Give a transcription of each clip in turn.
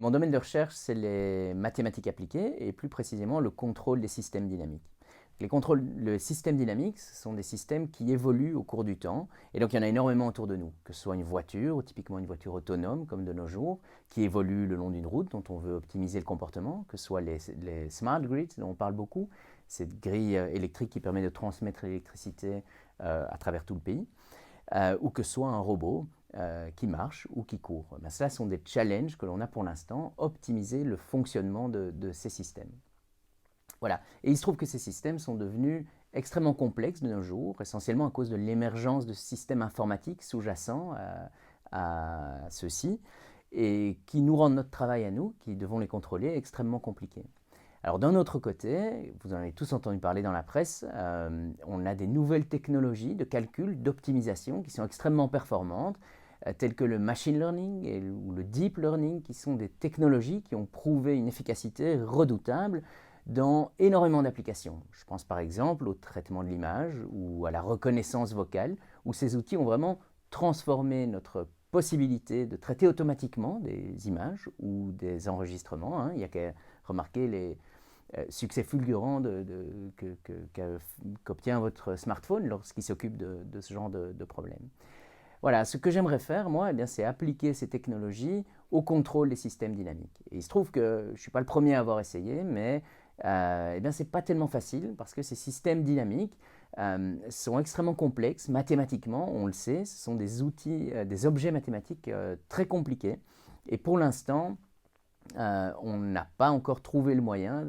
Mon domaine de recherche, c'est les mathématiques appliquées et plus précisément le contrôle des systèmes dynamiques. Le système dynamique, ce sont des systèmes qui évoluent au cours du temps, et donc il y en a énormément autour de nous, que ce soit une voiture, ou typiquement une voiture autonome comme de nos jours, qui évolue le long d'une route dont on veut optimiser le comportement, que ce soit les smart grids dont on parle beaucoup, cette grille électrique qui permet de transmettre l'électricité à travers tout le pays, ou que ce soit un robot qui marche ou qui court. Ben, cela sont des challenges que l'on a pour l'instant, optimiser le fonctionnement de ces systèmes. Voilà. Et il se trouve que ces systèmes sont devenus extrêmement complexes de nos jours, essentiellement à cause de l'émergence de systèmes informatiques sous-jacents à ceux-ci, et qui nous rendent notre travail à nous, qui devons les contrôler, extrêmement compliqué. Alors d'un autre côté, vous en avez tous entendu parler dans la presse, on a des nouvelles technologies de calcul, d'optimisation qui sont extrêmement performantes, telles que le machine learning ou le deep learning, qui sont des technologies qui ont prouvé une efficacité redoutable dans énormément d'applications. Je pense par exemple au traitement de l'image ou à la reconnaissance vocale, où ces outils ont vraiment transformé notre possibilité de traiter automatiquement des images ou des enregistrements. Il n'y a qu'à remarquer les succès fulgurants qu'obtient votre smartphone lorsqu'il s'occupe de ce genre de problème. Voilà, ce que j'aimerais faire, moi, eh c'est appliquer ces technologies au contrôle des systèmes dynamiques. Et il se trouve que je ne suis pas le premier à avoir essayé, mais ce n'est pas tellement facile parce que ces systèmes dynamiques sont extrêmement complexes mathématiquement, on le sait, ce sont des outils, des objets mathématiques très compliqués. Et pour l'instant, on n'a pas encore trouvé le moyen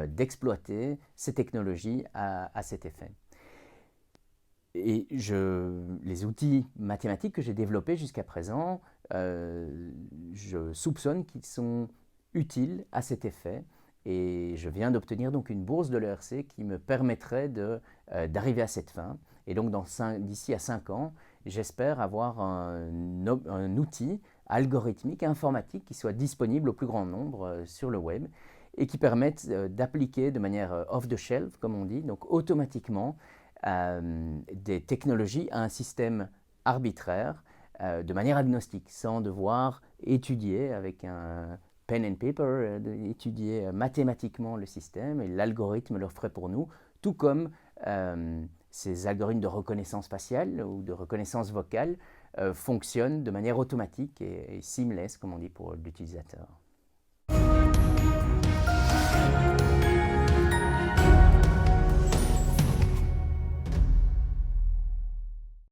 d'exploiter ces technologies à cet effet. Et les outils mathématiques que j'ai développés jusqu'à présent, je soupçonne qu'ils sont utiles à cet effet. Et je viens d'obtenir donc une bourse de l'ERC qui me permettrait d'arriver à cette fin. Et donc d'ici à 5 ans, j'espère avoir un outil algorithmique, informatique qui soit disponible au plus grand nombre sur le web et qui permette d'appliquer de manière off-the-shelf, comme on dit, donc automatiquement, des technologies à un système arbitraire de manière agnostique, sans devoir étudier avec un pen and paper, étudier mathématiquement le système, et l'algorithme le ferait pour nous, tout comme ces algorithmes de reconnaissance faciale ou de reconnaissance vocale fonctionnent de manière automatique et seamless, comme on dit pour l'utilisateur.